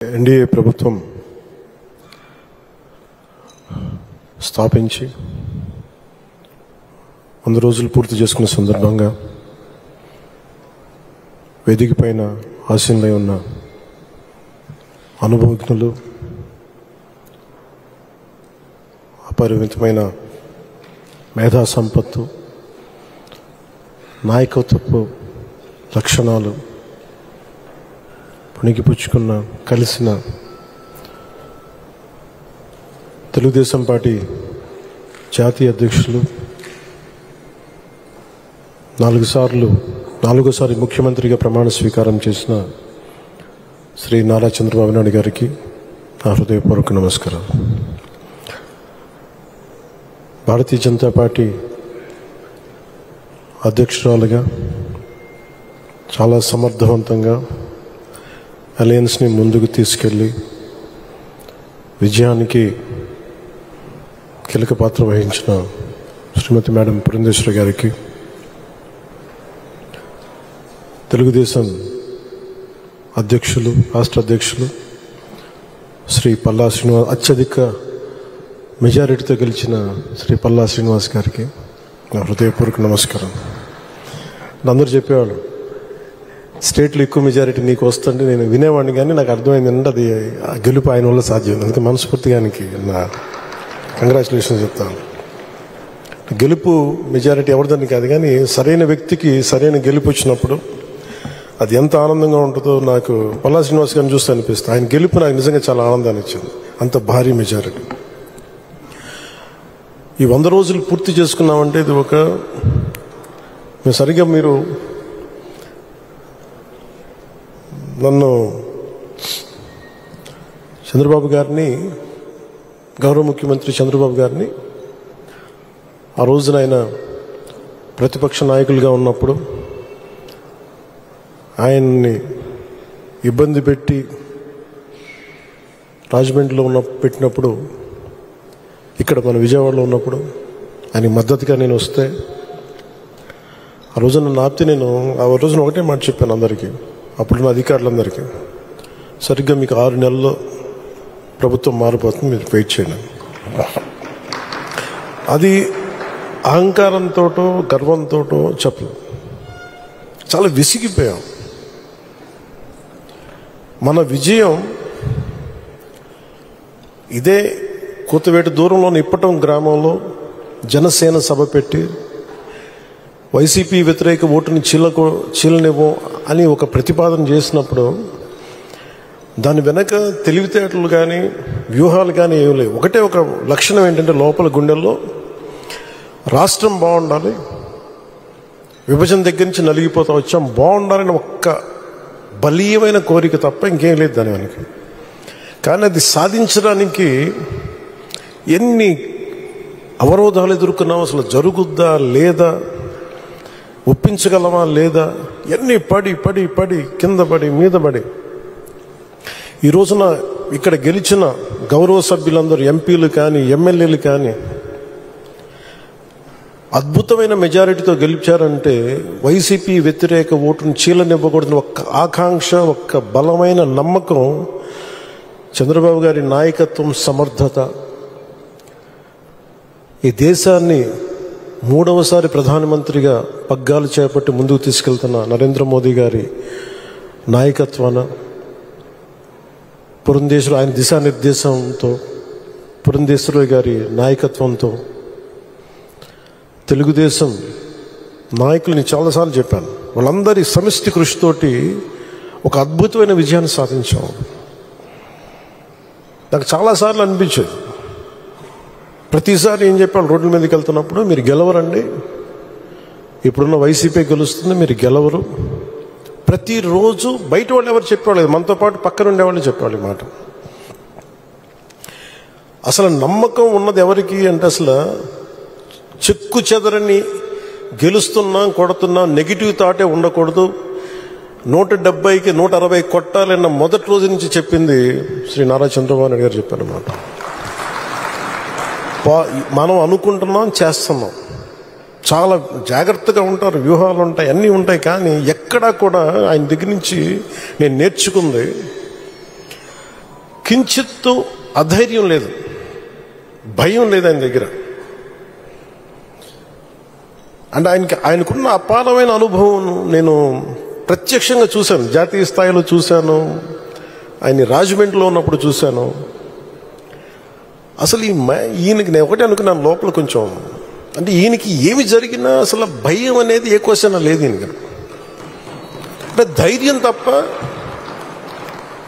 NDA ప్రభుత్వం స్థాపించి 100 రోజులు పూర్తి చేసుకున్న సందర్భంగా వేదిక పైన ఆసీనులై ఉన్న అనుభవజ్ఞులు, అపరిమితమైన మేధా సంపత్తు, నాయకత్వపు లక్షణాలు పుణికిపుచ్చుకున్న కలిసిన తెలుగుదేశం పార్టీ జాతీయ అధ్యక్షులు, 4సారి ముఖ్యమంత్రిగా ప్రమాణ స్వీకారం చేసిన శ్రీ నారా చంద్రబాబు నాయుడు గారికి నా హృదయపూర్వక నమస్కారం. భారతీయ జనతా పార్టీ అధ్యక్షురాలుగా చాలా సమర్థవంతంగా అలయన్స్ని ముందుకు తీసుకెళ్ళి విజయానికి కీలక పాత్ర వహించిన శ్రీమతి మేడం పురంధేశ్వరి గారికి, తెలుగుదేశం అధ్యక్షులు, రాష్ట్ర అధ్యక్షులు శ్రీ పల్లా శ్రీనివాస్, అత్యధిక మెజారిటీతో గెలిచిన శ్రీ పల్లా శ్రీనివాస్ గారికి నా హృదయపూర్వక నమస్కారం. అందరూ చెప్పేవాళ్ళు స్టేట్లో ఎక్కువ మెజారిటీ నీకు వస్తుంటే నేను వినేవాడిని, కానీ నాకు అర్థమైంది అంటే అది ఆ గెలుపు ఆయన వల్ల సాధ్యం. అందుకే మనస్ఫూర్తిగా ఆయనకి నా కంగ్రాచులేషన్స్ చెప్తాను. గెలుపు మెజారిటీ ఎవరిదని కాదు, కానీ సరైన వ్యక్తికి సరైన గెలుపు వచ్చినప్పుడు అది ఎంత ఆనందంగా ఉంటుందో నాకు పల్లా శ్రీనివాస్ గారిని చూస్తే అనిపిస్తుంది. ఆయన గెలుపు నాకు నిజంగా చాలా ఆనందాన్ని ఇచ్చింది, అంత భారీ మెజారిటీ. ఈ 100 రోజులు పూర్తి చేసుకున్నామంటే ఇది ఒక సరిగ్గా మీరు నన్ను చంద్రబాబు గారిని, గౌరవ ముఖ్యమంత్రి చంద్రబాబు గారిని ఆ రోజున ఆయన ప్రతిపక్ష నాయకులుగా ఉన్నప్పుడు ఆయన్ని ఇబ్బంది పెట్టి రాజమండ్రిలో పెట్టినప్పుడు, ఇక్కడ మన విజయవాడలో ఉన్నప్పుడు ఆయన మద్దతుగా నేను వస్తే ఆ రోజున నన్ను ఆపితే నేను ఆ రోజున ఒకటే మాట చెప్పాను అందరికీ, అప్పుడున్న అధికారులందరికీ, సరిగ్గా మీకు 6 నెలల్లో ప్రభుత్వం మారిపోతుంది, మీరు వెయిట్ చేయండి. అది అహంకారంతోటో గర్వంతోటో చెప్పలేదు, చాలా విసిగిపోయాం. మన విజయం ఇదే కూతవేట దూరంలోని ఇప్పటం గ్రామంలో జనసేన సభ పెట్టి వైసీపీ వ్యతిరేక ఓటుని చీలనివ్వం అని ఒక ప్రతిపాదన చేసినప్పుడు దాని వెనక తెలివితేటలు కానీ వ్యూహాలు కానీ ఏమి లేవు. ఒకటే ఒక లక్షణం ఏంటంటే లోపల గుండెల్లో రాష్ట్రం బాగుండాలి, విభజన దగ్గర నుంచి నలిగిపోతా వచ్చాం, బాగుండాలని ఒక్క బలీయమైన కోరిక తప్ప ఇంకేం లేదు దాని వెనక. కానీ అది సాధించడానికి ఎన్ని అవరోధాలు ఎదుర్కొన్నాం, అసలు జరుగుద్దా లేదా, ఒప్పించగలమా లేదా, ఎన్ని పడి పడి పడి కింద పడి మీద పడి ఈ రోజున ఇక్కడ గెలిచిన గౌరవ సభ్యులందరూ, ఎంపీలు కానీ ఎమ్మెల్యేలు కానీ అద్భుతమైన మెజారిటీతో గెలిచారంటే వైసీపీ వ్యతిరేక ఓటును చీలనివ్వకూడదని ఒక్క ఆకాంక్ష, ఒక్క బలమైన నమ్మకం, చంద్రబాబు గారి నాయకత్వం, సమర్థత, ఈ దేశాన్ని 3వసారి ప్రధానమంత్రిగా పగ్గాలు చేపట్టి ముందుకు తీసుకెళ్తున్న నరేంద్ర మోదీ గారి నాయకత్వాన, పురంధేశ్వరి ఆయన దిశానిర్దేశంతో, పురంధేశ్వరి గారి నాయకత్వంతో, తెలుగుదేశం నాయకులని చాలాసార్లు చెప్పాను, వాళ్ళందరి సమిష్టి కృషితోటి ఒక అద్భుతమైన విజయాన్ని సాధించాం. నాకు చాలాసార్లు అనిపించేది, ప్రతిసారి ఏం చెప్పాను, రోడ్ల మీదకి వెళ్తున్నప్పుడు మీరు గెలవరండి, ఇప్పుడున్న వైసీపీ గెలుస్తుంది, మీరు గెలవరు. ప్రతిరోజు బయట వాళ్ళు ఎవరు చెప్పేవాళ్ళు, మనతో పాటు పక్కన ఉండేవాళ్ళు చెప్పేవాళ్ళు మాట. అసలు నమ్మకం ఉన్నది ఎవరికి అంటే, అసలు చెక్కు చెదరని గెలుస్తున్నాం, కొడుతున్నాం, నెగిటివ్ థాటే ఉండకూడదు, 170కి 160 కొట్టాలన్న మొదటి రోజు నుంచి చెప్పింది శ్రీ నారా చంద్రబాబు నాయుడు గారు చెప్పారన్నమాట. మనం అనుకుంటున్నాం, చేస్తున్నాం, చాలా జాగ్రత్తగా ఉంటారు, వ్యూహాలు ఉంటాయి, అన్నీ ఉంటాయి. కానీ ఎక్కడా కూడా ఆయన దగ్గర నుంచి నేను నేర్చుకుంది కించిత్తు అధైర్యం లేదు, భయం లేదు ఆయన దగ్గర. అంటే ఆయనకున్న అపారమైన అనుభవం నేను ప్రత్యక్షంగా చూశాను. జాతీయ స్థాయిలో చూశాను, ఆయన రాజమండ్రిలో ఉన్నప్పుడు చూశాను. అసలు ఈయనకి నేను ఒకటే అనుకున్నాను లోపల కొంచెం, అంటే ఈయనకి ఏమి జరిగినా అసలు భయం అనేది ఏ క్వశ్చన్ లేదు ఈయనకి. అంటే ధైర్యం తప్ప.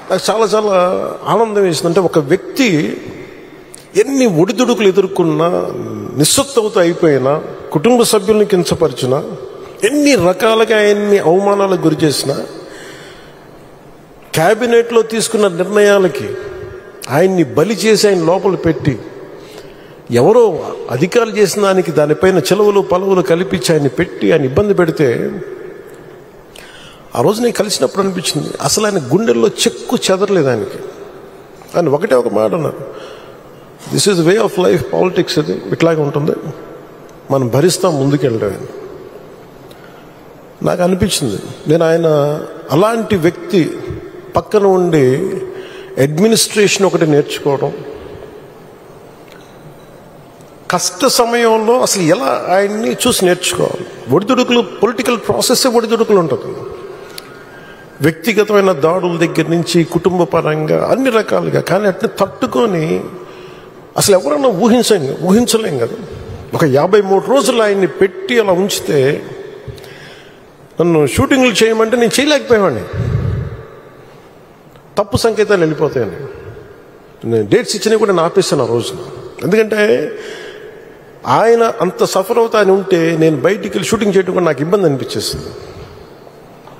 నాకు చాలా చాలా ఆనందం వేసింది. అంటే ఒక వ్యక్తి ఎన్ని ఒడిదుడుకులు ఎదుర్కొన్నా, నిస్సత్తువతో అయిపోయినా, కుటుంబ సభ్యుల్ని కించపరిచినా, ఎన్ని రకాలుగా ఆయన్ని అవమానాలకు గురి చేసినా, క్యాబినెట్లో తీసుకున్న నిర్ణయాలకి ఆయన్ని బలి చేసి ఆయన లోపల పెట్టి, ఎవరో అధికారులు చేసిన దానిపైన చెలవులు పలువులు కల్పించి ఆయన్ని పెట్టి ఆయన ఇబ్బంది పెడితే, ఆ రోజు నేను కలిసినప్పుడు అనిపించింది అసలు ఆయన గుండెల్లో చెక్కు చెదరలేదు ఆయనకి. ఆయన ఒకటే ఒక మాట అన్నారు, this is way of life, politics అది ఇట్లాగే ఉంటుంది, మనం భరిస్తాం ముందుకెళ్ళడం. నాకు అనిపించింది నేను ఆయన అలాంటి వ్యక్తి పక్కన ఉండి అడ్మినిస్ట్రేషన్ ఒకటి నేర్చుకోవడం, కష్ట సమయంలో అసలు ఎలా ఆయన్ని చూసి నేర్చుకోవాలి. ఒడిదుడుకులు, పొలిటికల్ ప్రాసెస్ ఒడిదుడుకులు ఉంటుంది. వ్యక్తిగతమైన దాడుల దగ్గర నుంచి కుటుంబ పరంగా అన్ని రకాలుగా. కానీ అట్లా తట్టుకొని అసలు ఎవరన్నా ఊహించలేం కదా. ఒక 53 రోజులు ఆయన్ని పెట్టి అలా ఉంచితే, నన్ను షూటింగ్లు చేయమంటే నేను చేయలేకపోయావాడిని. తప్పు సంకేతాలు వెళ్ళిపోతాయని నేను డేట్స్ ఇచ్చినా కూడా నేను ఆపేస్తాను ఆ రోజున. ఎందుకంటే ఆయన అంత సఫర్ అవుతా అని ఉంటే నేను బయటికి వెళ్ళి షూటింగ్ చేయడం కూడా నాకు ఇబ్బంది అనిపించేస్తుంది.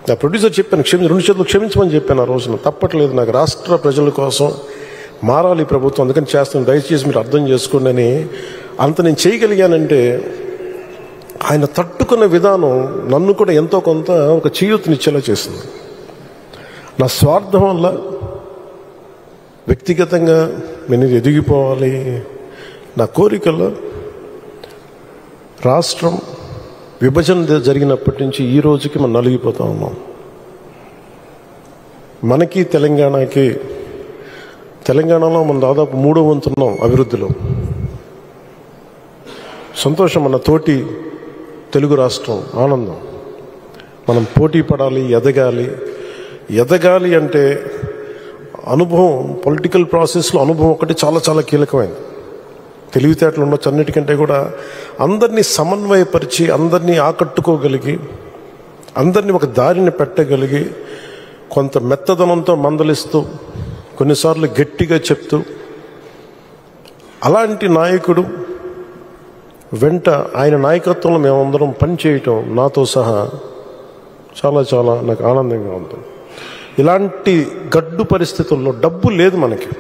నా ప్రొడ్యూసర్ చెప్పాను, 2 చేతులు క్షమించమని చెప్పాను ఆ రోజున. తప్పట్లేదు, నాకు రాష్ట్ర ప్రజల కోసం మారాలి ప్రభుత్వం, అందుకని చేస్తాను, దయచేసి మీరు అర్థం చేసుకోండి అని. అంత నేను చేయగలిగానంటే ఆయన తట్టుకున్న విధానం నన్ను కూడా ఎంతో కొంత ఒక చేయూతనిచ్చేలా చేసింది. నా స్వార్థం వల్ల వ్యక్తిగతంగా నేను ఎదిగిపోవాలి, నా కోరికల్లో రాష్ట్రం విభజన జరిగినప్పటి నుంచి ఈ రోజుకి మనం నలిగిపోతా ఉన్నాం. మనకి తెలంగాణలో మనం దాదాపు 3వ వంతున్నాం అభివృద్ధిలో. సంతోషం, మన తోటి తెలుగు రాష్ట్రం ఆనందం. మనం పోటీ పడాలి, ఎదగాలి అంటే అనుభవం, పొలిటికల్ ప్రాసెస్లో అనుభవం ఒకటి చాలా చాలా కీలకమైనది. తెలివితేటలు ఉండొచ్చు, అన్నిటికంటే కూడా అందరినీ సమన్వయపరిచి, అందరినీ ఆకట్టుకోగలిగి, అందరినీ ఒక దారిని పెట్టగలిగి, కొంత మెత్తదనంతో మందలిస్తూ, కొన్నిసార్లు గట్టిగా చెప్తూ, అలాంటి నాయకుడు వెంట ఆయన నాయకత్వంలో మేమందరం పనిచేయటం నాతో సహా చాలా చాలా నాకు ఆనందంగా ఉంటుంది. ఇలాంటి గడ్డు పరిస్థితుల్లో డబ్బు లేదు మనకి.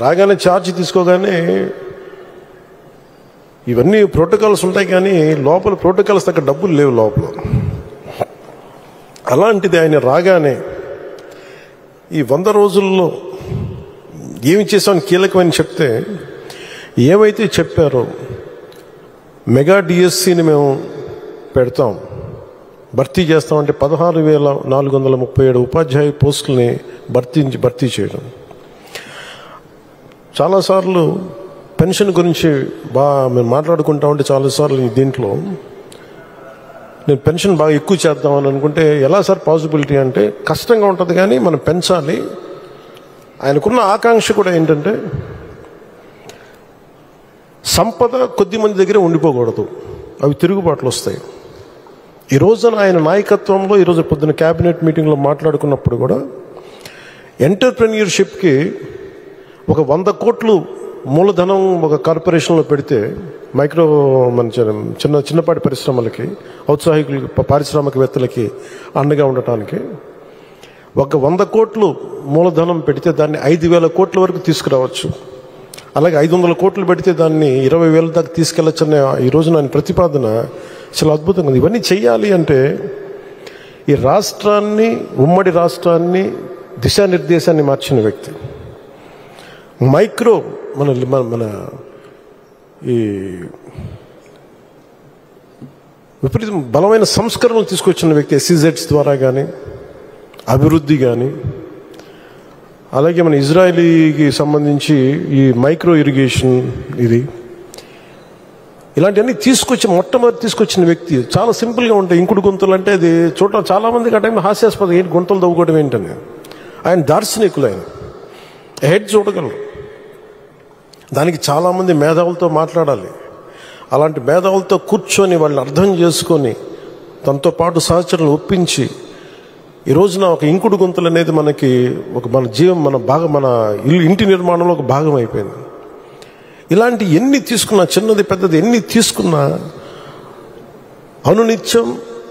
రాగానే ఛార్జ్ తీసుకోగానే ఇవన్నీ ప్రోటోకాల్స్ ఉంటాయి, కానీ లోపల ప్రోటోకాల్స్ తగ్గ డబ్బులు లేవు లోపల. అలాంటిది ఆయన రాగానే ఈ 100 రోజుల్లో ఏమి చేసామని కీలకమని చెప్తే, ఏమైతే చెప్పారో మెగా డిఎస్సిని మేము పెడతాం, భర్తీ చేస్తామంటే 16,437 ఉపాధ్యాయ పోస్టుల్ని భర్తీ చేయడం. చాలాసార్లు పెన్షన్ గురించి మేము మాట్లాడుకుంటా ఉంటే చాలాసార్లు దీంట్లో నేను పెన్షన్ బాగా ఎక్కువ చేద్దామని అనుకుంటే, ఎలా సార్ పాసిబిలిటీ అంటే, కష్టంగా ఉంటుంది కానీ మనం పెంచాలి. ఆయనకున్న ఆకాంక్ష కూడా ఏంటంటే సంపద కొద్ది మంది దగ్గర ఉండిపోకూడదు, అవి తిరుగుబాట్లు వస్తాయి. ఈ రోజున ఆయన నాయకత్వంలో ఈరోజు పొద్దున క్యాబినెట్ మీటింగ్లో మాట్లాడుకున్నప్పుడు కూడా ఎంటర్ప్రెన్యూర్షిప్కి ఒక 100 కోట్లు మూలధనం ఒక కార్పొరేషన్లో పెడితే, మన చిన్నపాటి పరిశ్రమలకి, ఔత్సాహికులకి, పారిశ్రామికవేత్తలకి అండగా ఉండటానికి ఒక 100 కోట్లు మూలధనం పెడితే దాన్ని 5,000 కోట్ల వరకు తీసుకురావచ్చు. అలాగే 500 కోట్లు పెడితే దాన్ని 20,000 దాకా తీసుకెళ్లొచ్చనే ఈ రోజున ఆయన ప్రతిపాదన చాలా అద్భుతంగా ఉంది. ఇవన్నీ చెయ్యాలి అంటే ఈ రాష్ట్రాన్ని, ఉమ్మడి రాష్ట్రాన్ని దిశానిర్దేశాన్ని మార్చిన వ్యక్తి, మైక్రో మన ఈ విపరీతం బలమైన సంస్కరణలు తీసుకొచ్చిన వ్యక్తి, SEZs ద్వారా కానీ, అభివృద్ధి కానీ, అలాగే మన ఇజ్రాయలీకి సంబంధించి ఈ మైక్రో ఇరిగేషన్ ఇలాంటివన్నీ మొట్టమొదటి తీసుకొచ్చిన వ్యక్తి. చాలా సింపుల్గా ఉంటాయి. ఇంకుడు గుంతలు అంటే అది చూడటం చాలామందికి ఆ టైంలో హాస్యాస్పదం, ఏంటి గుంతలు తవ్వుకోవడం ఏంటని. ఆయన దార్శనికులు, ఆయన హెడ్ చూడగలరు. దానికి చాలామంది మేధావులతో మాట్లాడాలి. అలాంటి మేధావులతో కూర్చొని వాళ్ళని అర్థం చేసుకొని తనతో పాటు సహచరులను ఒప్పించి ఈ రోజున ఒక ఇంకుడు గుంతలు అనేది మనకి మన ఇంటి నిర్మాణంలో ఒక భాగం అయిపోయింది. ఇలాంటి ఎన్ని తీసుకున్నా, చిన్నది పెద్దది ఎన్ని తీసుకున్నా అనునిత్యం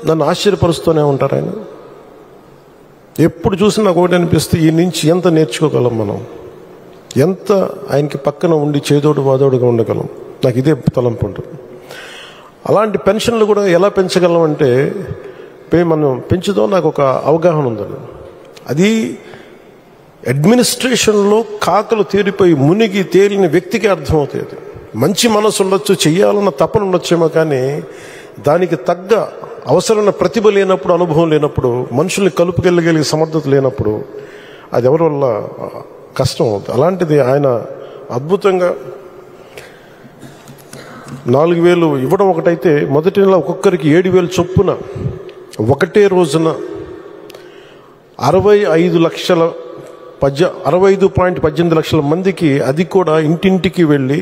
నన్ను ఆశ్చర్యపరుస్తూనే ఉంటారు ఆయన. ఎప్పుడు చూసినా నాకు ఒకటి అనిపిస్తే, ఈ నుంచి ఎంత నేర్చుకోగలం మనం, ఎంత ఆయనకి పక్కన ఉండి చేదోడు వాదోడుగా ఉండగలం. నాకు ఇదే తలంపు ఉంటుంది. అలాంటి పెన్షన్లు కూడా ఎలా పెంచగలం అంటే, మనం పెంచుదాం నాకు ఒక అవగాహన ఉందని. అది అడ్మినిస్ట్రేషన్లో కాకలు తేలిపోయి మునిగి తేలిన వ్యక్తికి అర్థమవుతుంది. మంచి మనసు ఉండొచ్చు, చెయ్యాలన్న తపన ఉండొచ్చేమో, కానీ దానికి తగ్గ అవసరమైన ప్రతిభ లేనప్పుడు, అనుభవం లేనప్పుడు, మనుషుల్ని కలుపుకెళ్ళగలిగే సమర్థత లేనప్పుడు అది ఎవరి వల్ల కష్టం అవుతుంది. అలాంటిది ఆయన అద్భుతంగా 4,000 ఇవ్వడం ఒకటైతే, మొదటి నెల ఒక్కొక్కరికి 7,000 చొప్పున ఒకటే రోజున 65.18 లక్షల మందికి, అది కూడా ఇంటింటికి వెళ్ళి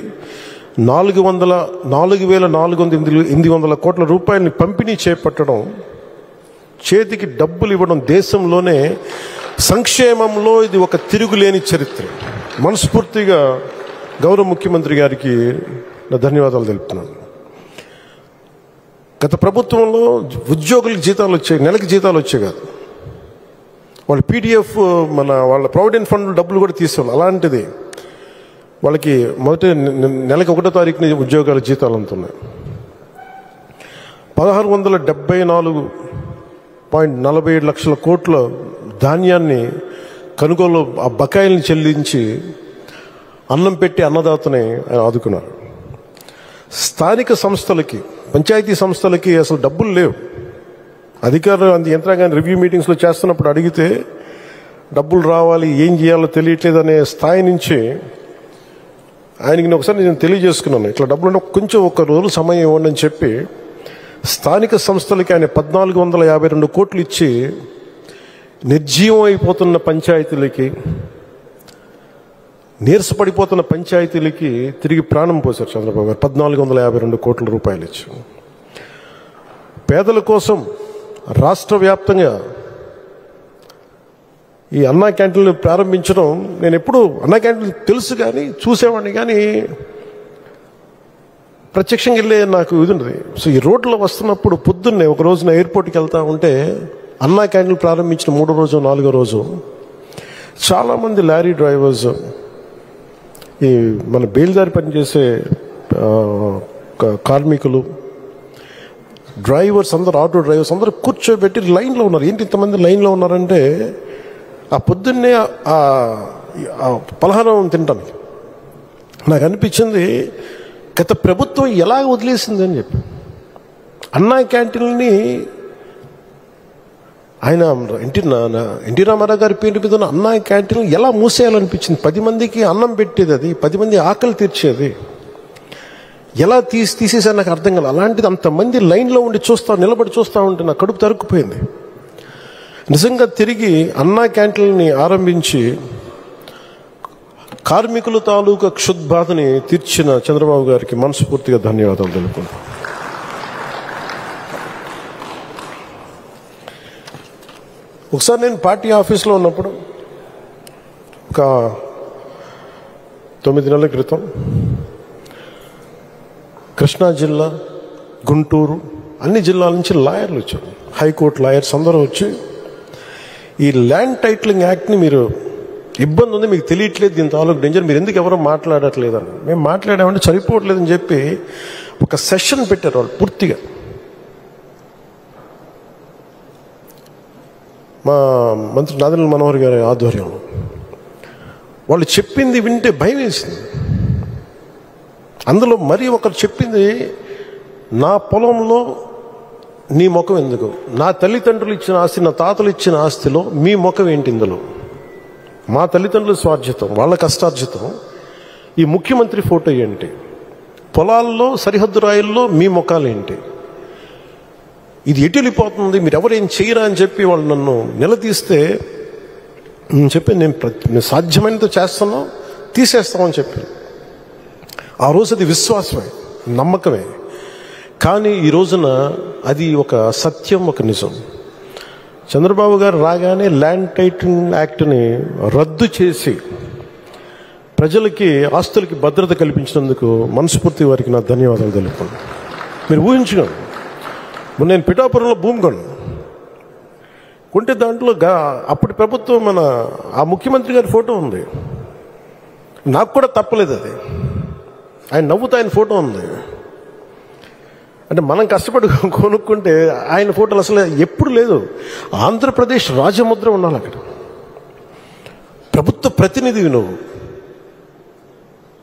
4,408 కోట్ల రూపాయలని పంపిణీ చేపట్టడం, చేతికి డబ్బులు ఇవ్వడం, దేశంలోనే సంక్షేమంలో ఇది ఒక తిరుగులేని చరిత్ర. మనస్ఫూర్తిగా గౌరవ ముఖ్యమంత్రి గారికి నా ధన్యవాదాలు తెలుపుతున్నాను. గత ప్రభుత్వంలో ఉద్యోగులకు జీతాలు వచ్చాయి, నెలకి జీతాలు వచ్చాయి కాదు. వాళ్ళు పీడిఎఫ్ వాళ్ళ ప్రావిడెంట్ ఫండ్ డబ్బులు కూడా తీసేవాళ్ళు. అలాంటిది వాళ్ళకి మొదటి నెలకి 1వ తారీఖున ఉద్యోగాల జీతాలు అందుతున్నాయి. 1674.47 లక్షల కోట్ల ధాన్యాన్ని కొనుగోలు, ఆ బకాయిల్ని చెల్లించి అన్నం పెట్టి అన్నదాతని ఆదుకున్నారు. స్థానిక సంస్థలకి, పంచాయతీ సంస్థలకి అసలు డబ్బులు లేవు. అధికారులు యంత్రాంగాన్ని రివ్యూ మీటింగ్స్లో చేస్తున్నప్పుడు అడిగితే డబ్బులు రావాలి, ఏం చేయాలో తెలియట్లేదు అనే స్థాయి నుంచి ఆయనకి ఒకసారి నేను తెలియజేసుకున్నాను, ఇట్లా డబ్బులు కొంచెం ఒక రోజు సమయం ఇవ్వండి అని చెప్పి స్థానిక సంస్థలకి ఆయన 1,452 కోట్లు ఇచ్చి నిర్జీవం అయిపోతున్న పంచాయతీలకి, నీరసపడిపోతున్న పంచాయతీలకి తిరిగి ప్రాణం పోశారు చంద్రబాబు గారు. 1,452 కోట్ల రూపాయలు ఇచ్చి పేదల కోసం రాష్ట్ర వ్యాప్తంగా ఈ అన్నా క్యాంటీన్లు ప్రారంభించడం, నేను ఎప్పుడు అన్నా క్యాంటీన్లు తెలుసు కానీ చూసేవాడిని, కానీ ప్రత్యక్షంగా వెళ్ళే నాకు ఇది ఉండదు. సో ఈ రోడ్లో వస్తున్నప్పుడు పొద్దున్నే ఒక రోజున ఎయిర్పోర్ట్కి వెళ్తా ఉంటే అన్నా క్యాంటీన్లు ప్రారంభించిన 3వ రోజు 4వ రోజు చాలామంది లారీ డ్రైవర్స్, ఈ మన బేల్దారి పనిచేసే కార్మికులు, డ్రైవర్స్ అందరూ, ఆటో డ్రైవర్స్ అందరూ కూర్చోబెట్టి లైన్లో ఉన్నారు. ఏంటి ఇంతమంది లైన్లో ఉన్నారంటే, ఆ పొద్దున్నే ఆ పలహారం తింటాను. నాకు అనిపించింది గత ప్రభుత్వం ఎలా వదిలేసింది అని చెప్పి. అన్నా క్యాంటీన్ని ఆయన ఎన్టీ రామారావు గారి పేరు మీద ఉన్న అన్నా క్యాంటీన్ ఎలా మూసేయాలనిపించింది. 10 మందికి అన్నం పెట్టేది, అది 10 మంది ఆకలి తీర్చేది, ఎలా తీసేసారు నాకు అర్థం కాదు. అలాంటిది అంతమంది లైన్లో ఉండి నిలబడి చూస్తూ ఉంటే నా కడుపు తరుక్కుపోయింది. నిజంగా తిరిగి అన్నా క్యాంటీన్ని ఆరంభించి కార్మికుల తాలూకా క్షుద్బాధని తీర్చిన చంద్రబాబు గారికి మనస్ఫూర్తిగా ధన్యవాదాలు తెలుపుతున్నాను. ఒకసారి నేను పార్టీ ఆఫీస్లో ఉన్నప్పుడు ఒక 9 నెలల క్రితం కృష్ణా జిల్లా, గుంటూరు, అన్ని జిల్లాల నుంచి లాయర్లు వచ్చారు, హైకోర్టు లాయర్స్ అందరూ వచ్చి, ఈ ల్యాండ్ టైటిలింగ్ యాక్ట్ని మీరు ఇబ్బంది ఉంది, మీకు తెలియట్లేదు, దీని తాలూకు డేంజర్, మీరు ఎందుకు ఎవరో మాట్లాడట్లేదని. మేము మాట్లాడామంటే సరిపోవట్లేదని చెప్పి ఒక సెషన్ పెట్టారు వాళ్ళు పూర్తిగా. మా మంత్రి నాదెండ్ల మనోహర్ గారి ఆధ్వర్యంలో వాళ్ళు చెప్పింది వింటే భయం వేసింది. అందులో మరి ఒకరు చెప్పింది, నా పొలంలో నీ ముఖం ఎందుకు, నా తల్లిదండ్రులు ఇచ్చిన ఆస్తి, నా తాతలు ఇచ్చిన ఆస్తిలో మీ ముఖం ఏంటి, ఇందులో మా తల్లిదండ్రుల స్వార్జితం, వాళ్ళ కష్టార్జితం ఈ ముఖ్యమంత్రి ఫోటో ఏంటి? పొలాల్లో సరిహద్దు రాయిల్లో మీ ముఖాలేంటి? ఇది ఎటు వెళ్ళిపోతుంది, మీరు ఎవరేం చేయరా అని చెప్పి వాళ్ళు నన్ను నిలదీస్తే నేను చెప్పి నేను సాధ్యమైనంత చేస్తాను, తీసేస్తామని చెప్పి. ఆ రోజు అది విశ్వాసమే, నమ్మకమే. కానీ ఈ రోజున అది ఒక సత్యం, ఒక నిజం. చంద్రబాబు గారు రాగానే ల్యాండ్ టైటిలింగ్ యాక్ట్ని రద్దు చేసి ప్రజలకి ఆస్తులకి భద్రత కల్పించినందుకు మనస్ఫూర్తి వారికి నా ధన్యవాదాలు తెలుపుతున్నాను. మీరు ఊహించుకోండి, నేను పిఠాపురంలో భూమి కొంటే దాంట్లో అప్పటి ప్రభుత్వం ఆ ముఖ్యమంత్రి గారి ఫోటో ఉంది. నాకు కూడా తప్పలేదు అది. ఆయన నవ్వుతూ ఆయన ఫోటో ఉంది. అంటే మనం కష్టపడి కొనుక్కుంటే ఆయన ఫోటోలు అసలు ఎప్పుడు లేదు. ఆంధ్రప్రదేశ్ రాజముద్ర ఉండాలి అక్కడ. ప్రభుత్వ ప్రతినిధివి నువ్వు.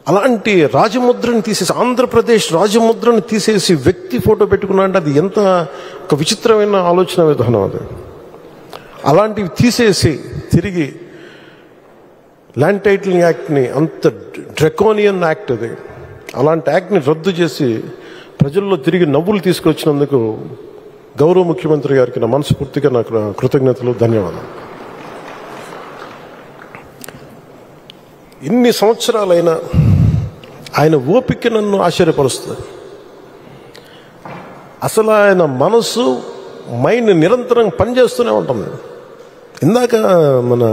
అలాంటి రాజముద్రని తీసేసి, ఆంధ్రప్రదేశ్ రాజముద్రని తీసేసి వ్యక్తి ఫోటో పెట్టుకున్నా అంటే అది ఎంత ఒక విచిత్రమైన ఆలోచన విధానం అది. అలాంటివి తీసేసి తిరిగి ల్యాండ్ టైటిలింగ్ యాక్ట్ని, అంత డ్రకోనియన్ యాక్ట్ అది, అలాంటి యాక్ట్ని రద్దు చేసి ప్రజల్లో తిరిగి నవ్వులు తీసుకొచ్చినందుకు గౌరవ ముఖ్యమంత్రి గారికి నా మనస్ఫూర్తిగా నాకు కృతజ్ఞతలు, ధన్యవాదాలు. ఇన్ని సంవత్సరాలైనా ఆయన ఓపిక నన్ను ఆశ్చర్యపరుస్తుంది. అసలు ఆయన మనసు, మైండ్ నిరంతరం పనిచేస్తూనే ఉంటుంది. ఇందాక మన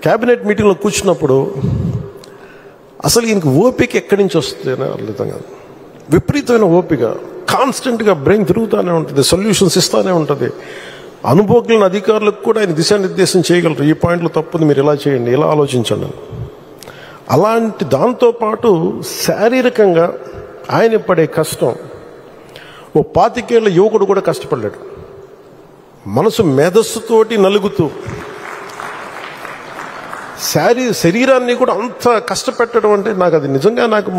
క్యాబినెట్ మీటింగ్లో కూర్చున్నప్పుడు అసలు ఈయనకి ఓపిక ఎక్కడి నుంచి వస్తుంది అని అర్థం కాదు. విపరీతమైన ఓపిక, కాన్స్టెంట్గా బ్రెయిన్ తిరుగుతూనే ఉంటుంది, సొల్యూషన్స్ ఇస్తూనే ఉంటుంది. అనుభవజ్ఞులైన అధికారులకు కూడా ఆయన దిశానిర్దేశం చేయగలరు. ఈ పాయింట్లో తప్పుంది, మీరు ఇలా చేయండి, ఇలా ఆలోచించండి. అలాంటి దాంతోపాటు శారీరకంగా ఆయన పడే కష్టం ఓ 25 ఏళ్ల యువకుడు కూడా కష్టపడ్డాడు. మనసు మేధస్సుతోటి నలుగుతూ శరీరాన్ని కూడా అంత కష్టపెట్టడం అంటే నాకు అది నిజంగా నాకు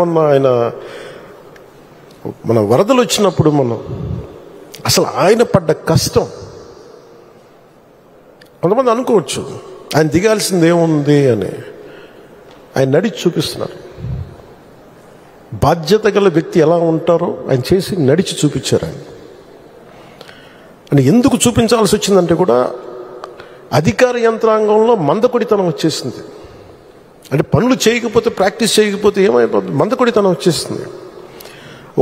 మన వరదలు వచ్చినప్పుడు అసలు ఆయన పడ్డ కష్టం. కొంతమంది అనుకోవచ్చు ఆయన దిగాల్సింది ఏముంది అని. ఆయన నడిచి చూపిస్తున్నారు. బాధ్యత గల వ్యక్తి ఎలా ఉంటారో ఆయన చేసి నడిచి చూపించారు. ఆయన అని ఎందుకు చూపించాల్సి వచ్చిందంటే కూడా అధికార యంత్రాంగంలో మందకొడితనం వచ్చేసింది. అంటే పనులు చేయకపోతే, ప్రాక్టీస్ చేయకపోతే ఏమైపోతుంది, మందకొడితనం వచ్చేసింది.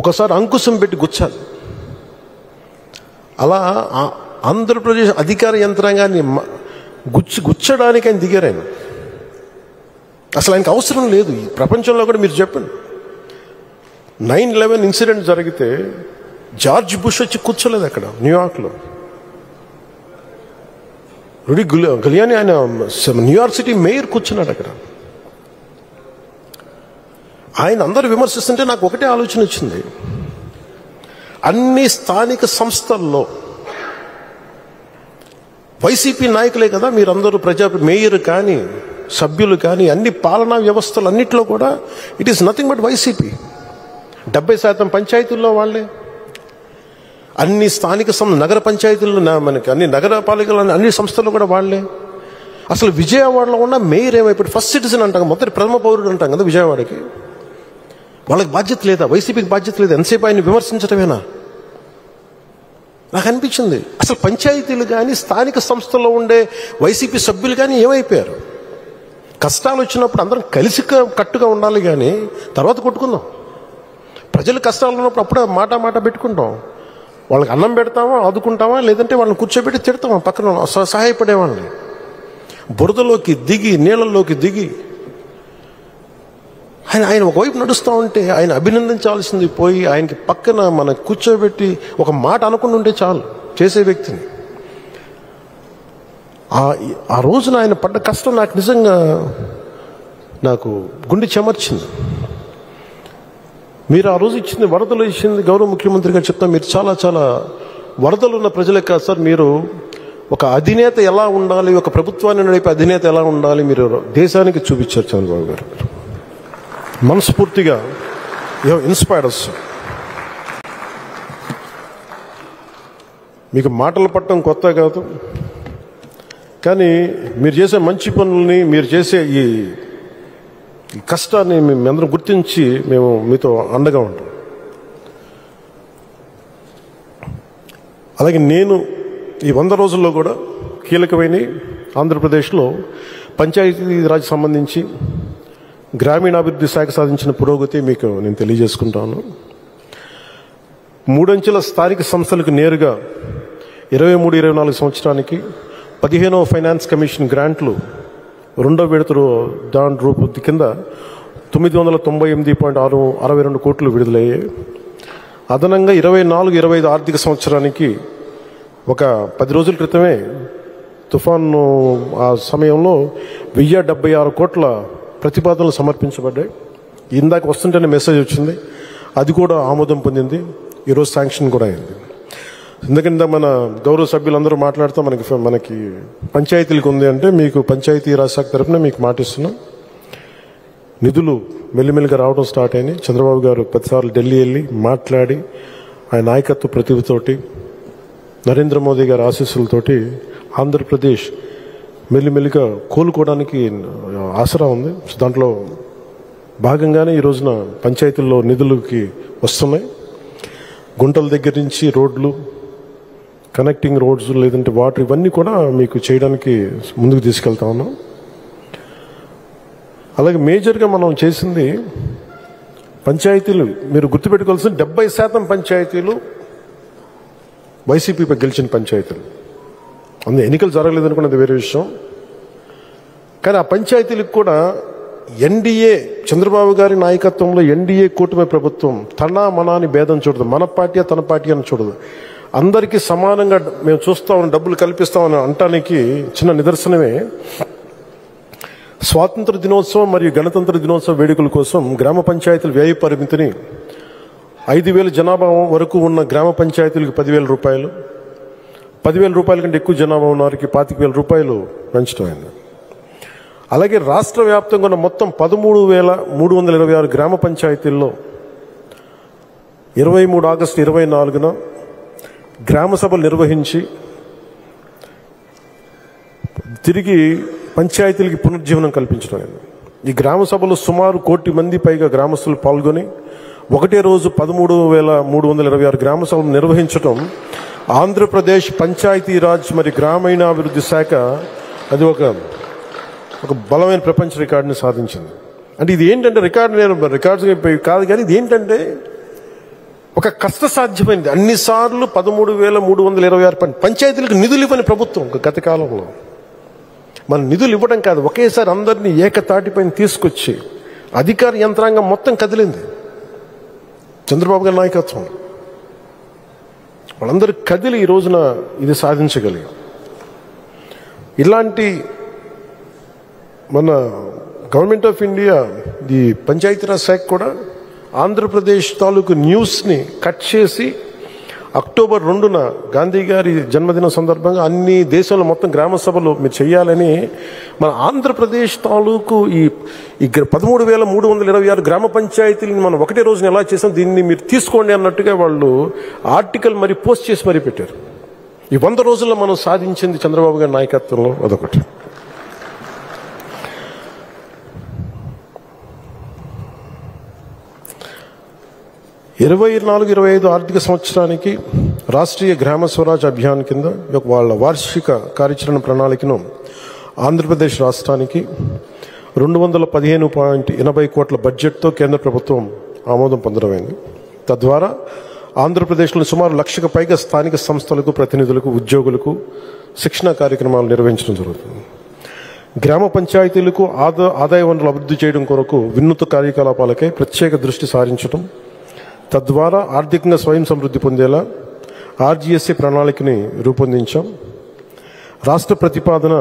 ఒకసారి అంకుశం పెట్టి గుచ్చాలి. అలా ఆంధ్రప్రదేశ్ అధికార యంత్రాంగాన్ని గుచ్చడానికి ఆయన దిగారు. ఆయన అసలు ఆయనకు అవసరం లేదు. ఈ ప్రపంచంలో కూడా మీరు చెప్పండి, 9/11 ఇన్సిడెంట్ జరిగితే జార్జ్ బుష్ వచ్చి కూర్చోలేదు అక్కడ న్యూయార్క్లో. రుడి గిలియానీ ఆయన న్యూయార్క్ సిటీ మేయర్ కూర్చున్నాడు అక్కడ. ఆయన అందరూ విమర్శిస్తుంటే నాకు ఒకటే ఆలోచన వచ్చింది. అన్ని స్థానిక సంస్థల్లో వైసీపీ నాయకులే కదా మీరందరూ, మేయర్ కానీ సభ్యులు కానీ అన్ని పాలనా వ్యవస్థలు అన్నింటిలో కూడా it is nothing but YCP. 70% పంచాయతీల్లో వాళ్ళే. అన్ని స్థానిక నగర పంచాయతీల్లో మనకి అన్ని నగరపాలికలు అన్ని సంస్థలు కూడా వాళ్ళే. అసలు విజయవాడలో ఉన్న మేయర్ ఏమైపోయి ఫస్ట్ సిటిజన్ అంటాం, మొదటి ప్రథమ పౌరుడు అంటాం కదా విజయవాడకి. వాళ్ళకి బాధ్యత లేదా? వైసీపీకి బాధ్యత లేదా? ఎంతసేపు ఆయన విమర్శించడమేనా? నాకు అనిపించింది అసలు పంచాయతీలు కానీ స్థానిక సంస్థల్లో ఉండే వైసీపీ సభ్యులు కానీ ఏమైపోయారు? కష్టాలు వచ్చినప్పుడు అందరం కలిసి కట్టుగా ఉండాలి, కానీ తర్వాత కొట్టుకుందాం. ప్రజలు కష్టాలు ఉన్నప్పుడు అప్పుడే మాట పెట్టుకుంటాం. వాళ్ళకి అన్నం పెడతామా, ఆదుకుంటామా, లేదంటే వాళ్ళని కూర్చోబెట్టి తిడతామా పక్కన సహాయపడే వాళ్ళని. బురదలోకి దిగి, నీళ్ళల్లోకి దిగి ఆయన ఒకవైపు నడుస్తూ ఉంటే ఆయన అభినందించాల్సింది పోయి ఆయనకి పక్కన మన కూర్చోబెట్టి ఒక మాట అనుకుని ఉంటే చాలు చేసే వ్యక్తిని. ఆ రోజున ఆయన పడ్డ కష్టం నాకు నిజంగా నాకు గుండె చెమర్చింది. మీరు ఆ రోజు ఇచ్చింది, వరదలు ఇచ్చింది, గౌరవ ముఖ్యమంత్రి గారు చెప్తాం, మీరు చాలా చాలా వరదలు ఉన్న ప్రజలే కాదు సార్, మీరు ఒక అధినేత ఎలా ఉండాలి, ఒక ప్రభుత్వాన్ని నడిపే అధినేత ఎలా ఉండాలి మీరు దేశానికి చూపించారు చంద్రబాబు గారు. మనస్ఫూర్తిగా ఇన్స్పైర్డ్ అస్. మీకు మాటలు పట్టడం కొత్త కాదు, కానీ మీరు చేసే మంచి పనుల్ని, మీరు చేసే ఈ కష్టాన్ని మేమందరం గుర్తించి మేము మీతో అండగా ఉంటాం. అలాగే నేను ఈ 100 రోజుల్లో కూడా కీలకమైన ఆంధ్రప్రదేశ్లో పంచాయతీరాజ్ సంబంధించి గ్రామీణాభివృద్ధి శాఖ సాధించిన పురోగతి మీకు నేను తెలియజేసుకుంటాను. 3 అంచెల స్థానిక సంస్థలకు నేరుగా 23-24 సంవత్సరానికి 15వ ఫైనాన్స్ కమిషన్ గ్రాంట్లు 2వ విడత దాని రూపొంది కింద 998.62 కోట్లు విడుదలయ్యాయి. అదనంగా 24-25 ఆర్థిక సంవత్సరానికి ఒక 10 రోజుల క్రితమే తుఫాను ఆ సమయంలో 1076 కోట్ల ప్రతిపాదనలు సమర్పించబడ్డాయి. ఇందాక వస్తుంటేనే మెసేజ్ వచ్చింది, అది కూడా ఆమోదం పొందింది, ఈరోజు శాంక్షన్ కూడా అయింది. ఎందుకంటే మన గౌరవ సభ్యులందరూ మాట్లాడుతూ మనకి పంచాయతీలకు ఉంది అంటే, మీకు పంచాయతీరాజ్ శాఖ తరఫున మీకు మాటిస్తున్నాం. నిధులు మెల్లిమెల్లిగా రావడం స్టార్ట్ అయినాయి. చంద్రబాబు గారు 10 సార్లు ఢిల్లీ వెళ్ళి మాట్లాడి ఆయన నాయకత్వ ప్రతిభతోటి, నరేంద్ర మోదీ గారి ఆశీస్సులతోటి ఆంధ్రప్రదేశ్ మెల్లిమెల్లిగా కోలుకోవడానికి ఆసరా ఉంది. దాంట్లో భాగంగానే ఈ రోజున పంచాయతీల్లో నిధులకి వస్తున్నాయి. గుంటల దగ్గర నుంచి రోడ్లు, కనెక్టింగ్ రోడ్స్, లేదంటే వాటర్, ఇవన్నీ కూడా మీకు చేయడానికి ముందుకు తీసుకెళ్తా ఉన్నాం. అలాగే మేజర్గా మనం చేసింది పంచాయతీలు, మీరు గుర్తుపెట్టుకోవాల్సిన 70% పంచాయతీలు వైసీపీపై గెలిచిన పంచాయతీలు. అందులో ఎన్నికలు జరగలేదనుకున్నది వేరే విషయం. కానీ ఆ పంచాయతీలకు కూడా ఎన్డీఏ, చంద్రబాబు గారి నాయకత్వంలో ఎన్డీఏ కూటమి ప్రభుత్వం తన మనాని భేదం చూడదు, మన పార్టీ తన పార్టీ అని చూడదు, అందరికీ సమానంగా మేము చూస్తామని, డబ్బులు కల్పిస్తామని అంటానికి చిన్న నిదర్శనమే స్వాతంత్ర దినోత్సవం మరియు గణతంత్ర దినోత్సవ వేడుకల కోసం గ్రామ పంచాయతీల వ్యయ పరిమితిని 5,000 జనాభా వరకు ఉన్న గ్రామ పంచాయతీలకు 10,000 రూపాయలు, 10,000 రూపాయల కంటే ఎక్కువ జనాభా ఉన్న వారికి 25,000 రూపాయలు పెంచడం అయింది. అలాగే రాష్ట్ర వ్యాప్తంగా ఉన్న మొత్తం 13,326 గ్రామ పంచాయతీల్లో 23 ఆగస్టు 24న గ్రామ సభలు నిర్వహించి తిరిగి పంచాయతీలకి పునర్జీవనం కల్పించడం. ఈ గ్రామ సభలో సుమారు 1 కోటి మంది పైగా గ్రామస్తులు పాల్గొని ఒకటే రోజు 13,326 గ్రామ సభలు నిర్వహించడం ఆంధ్రప్రదేశ్ పంచాయతీరాజ్ మరియు గ్రామీణాభివృద్ధి శాఖ అది ఒక బలమైన ప్రపంచ రికార్డుని సాధించింది. అంటే ఇది ఏంటంటే రికార్డ్స్ కాదు, కానీ ఇది ఏంటంటే ఒక కష్టసాధ్యమైనది. అన్నిసార్లు 13,326 పంచాయతీలకు నిధులు ఇవ్వని ప్రభుత్వం గత కాలంలో మన నిధులు ఇవ్వడం కాదు, ఒకేసారి అందరినీ ఏకతాటిపైన తీసుకొచ్చి అధికార యంత్రాంగం మొత్తం కదిలింది. చంద్రబాబు గారి నాయకత్వం వాళ్ళందరూ కదిలి ఈ రోజున ఇది సాధించగలిగాం. ఇలాంటి మన గవర్నమెంట్ ఆఫ్ ఇండియా ఈ పంచాయతీరాజ్ శాఖ కూడా ఆంధ్రప్రదేశ్ తాలూకు న్యూస్ని కట్ చేసి అక్టోబర్ 2న గాంధీ గారి జన్మదినం సందర్భంగా అన్ని దేశంలో మొత్తం గ్రామ సభలు మీరు చేయాలని మన ఆంధ్రప్రదేశ్ తాలూకు ఈ 13,326 గ్రామ పంచాయతీలను మనం ఒకటే రోజున ఎలా చేసాం, దీన్ని మీరు తీసుకోండి అన్నట్టుగా వాళ్ళు ఆర్టికల్ మరి పోస్ట్ చేసి మరీ పెట్టారు. ఈ 100 రోజుల్లో మనం సాధించింది చంద్రబాబు గారి నాయకత్వంలో అదొకటి. ఈ 24-25 ఆర్థిక సంవత్సరానికి రాష్ట్రీయ గ్రామ స్వరాజ్ అభియాన్ కింద వాళ్ళ వార్షిక కార్యాచరణ ప్రణాళికను ఆంధ్రప్రదేశ్ రాష్ట్రానికి 215.80 కోట్ల బడ్జెట్తో కేంద్ర ప్రభుత్వం ఆమోదం పొందడమైంది. తద్వారా ఆంధ్రప్రదేశ్లో సుమారు 1,00,000కు పైగా స్థానిక సంస్థలకు, ప్రతినిధులకు, ఉద్యోగులకు శిక్షణా కార్యక్రమాలు నిర్వహించడం జరుగుతుంది. గ్రామ పంచాయతీలకు ఆదాయ వనరులు అభివృద్ధి చేయడం కొరకు వినూత్న కార్యకలాపాలకై ప్రత్యేక దృష్టి సారించడం, తద్వారా ఆర్థికంగా స్వయం సమృద్ధి పొందేలా ఆర్జీఎస్ఏ ప్రణాళికని రూపొందించాం. రాష్ట్ర ప్రతిపాదన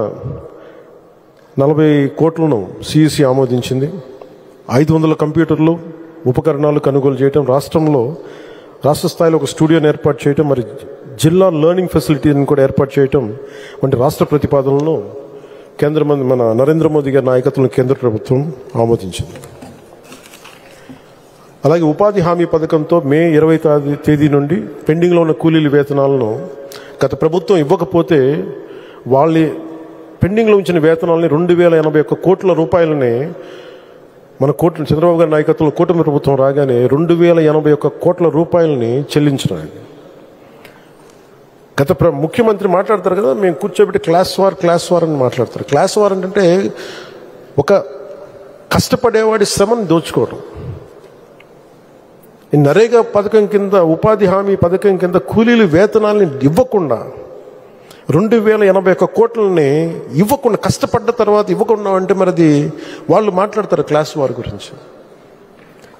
40 కోట్లను సిఇసి ఆమోదించింది. 500 కంప్యూటర్లు, ఉపకరణాలు కొనుగోలు చేయడం, రాష్ట్ర స్థాయిలో ఒక స్టూడియోని ఏర్పాటు చేయడం, మరి జిల్లా లెర్నింగ్ ఫెసిలిటీని కూడా ఏర్పాటు చేయడం వంటి రాష్ట్ర ప్రతిపాదనలను మన నరేంద్ర మోదీ గారి నాయకత్వంలో కేంద్ర ప్రభుత్వం ఆమోదించింది. అలాగే ఉపాధి హామీ పథకంతో మే 20 తేదీ నుండి పెండింగ్లో ఉన్న కూలీల వేతనాలను గత ప్రభుత్వం ఇవ్వకపోతే పెండింగ్లో ఉంచిన వేతనాలని 2081 కోట్ల రూపాయలని మన చంద్రబాబు గారి నాయకత్వంలో కూటమి ప్రభుత్వం రాగానే 2081 కోట్ల రూపాయలని చెల్లించడం. ముఖ్యమంత్రి మాట్లాడతారు కదా, మేము కూర్చోబెట్టి క్లాస్ వార్ అని మాట్లాడతారు. క్లాస్ వార్ అంటే ఒక కష్టపడేవాడి శ్రమను దోచుకోవడం. ఈ నరేగా పథకం కింద, ఉపాధి హామీ పథకం కింద కూలీలు వేతనాలని ఇవ్వకుండా 2081 కోట్లని ఇవ్వకుండా, కష్టపడ్డ తర్వాత ఇవ్వకుండా అంటే మరి అది వాళ్ళు మాట్లాడతారు క్లాస్ వార్ గురించి.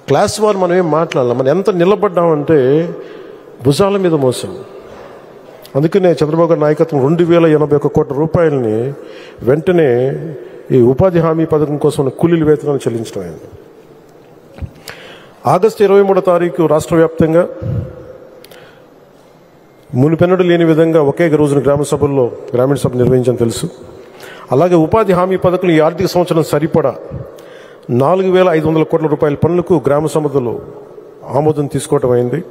క్లాస్ వార్ మనం ఏం మాట్లాడాలి, మనం ఎంత నిలబడ్డామంటే భుజాల మీద మోసాం. అందుకనే చంద్రబాబు గారి నాయకత్వం 2081 కోట్ల రూపాయలని వెంటనే ఈ ఉపాధి హామీ పథకం కోసం కూలీల వేతనాలు చెల్లించడం అయింది. ఆగస్టు 23వ తారీఖు రాష్ట్ర వ్యాప్తంగా మునిపెన్నడు లేని విధంగా ఒకే రోజున గ్రామీణ సభ నిర్వహించని తెలుసు. అలాగే ఉపాధి హామీ పథకం ఈ ఆర్థిక సంవత్సరం సరిపడా 4,500 కోట్ల రూపాయల పనులకు గ్రామ సభలో ఆమోదం తీసుకోవడం అయింది.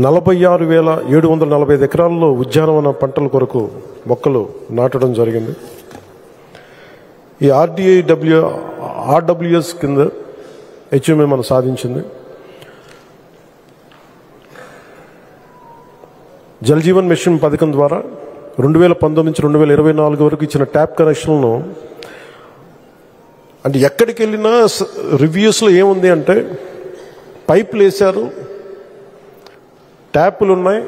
46,745 ఎకరాల్లో ఉద్యానవన పంటల కొరకు మొక్కలు నాటడం జరిగింది. ఈ ఆర్డబ్ల్యూఎస్ కింద హెచ్ఎంఏ మనం సాధించింది. జల్ జీవన్ మిషన్ పథకం ద్వారా 2019 నుంచి 2024 వరకు ఇచ్చిన ట్యాప్ కనెక్షన్లను, అంటే ఎక్కడికి వెళ్ళినా రివ్యూస్లో ఏముంది అంటే పైపులు వేశారు, ట్యాపులు ఉన్నాయి,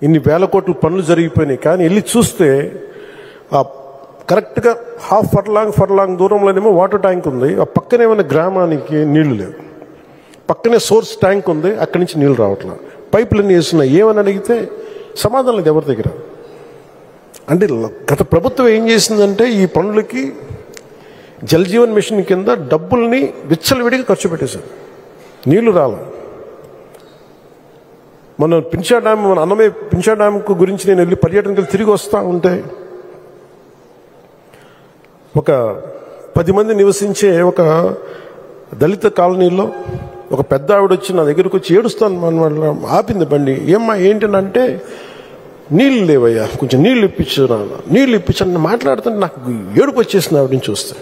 ఇన్ని వేల కోట్ల పనులు జరిగిపోయినాయి. కానీ వెళ్ళి చూస్తే ఆ కరెక్ట్గా హాఫ్ ఫర్లాంగ్ దూరంలోనేమో వాటర్ ట్యాంక్ ఉంది, ఆ పక్కనే ఉన్న గ్రామానికి నీళ్లు లేవు. పక్కనే సోర్స్ ట్యాంక్ ఉంది, అక్కడి నుంచి నీళ్లు రావట్లా. పైపులన్నీ వేస్తున్నాయి. ఏమని అడిగితే సమాధానం లేదు ఎవరి దగ్గర. అంటే గత ప్రభుత్వం ఏం చేసిందంటే ఈ పనులకి జల్ జీవన్ మిషన్ కింద డబ్బుల్ని విచ్చలవిడిగా ఖర్చు పెట్టేశారు, నీళ్లు రాల. మన అన్నమయ్య పింఛా డ్యామ్ గురించి నేను వెళ్ళి పర్యటనకి తిరిగి వస్తూ ఉంటే ఒక 10 మంది నివసించే ఒక దళిత కాలనీలో ఒక పెద్ద ఆవిడ వచ్చి నా దగ్గరకు వచ్చి ఏడుస్తాను, ఆపింది బండి. ఏమ్మా ఏంటంటే నీళ్ళు లేవయ్యా, కొంచెం నీళ్ళు ఇప్పించాను మాట్లాడుతుంటే నాకు ఏడుపు వచ్చేసింది ఆవిడని చూస్తే.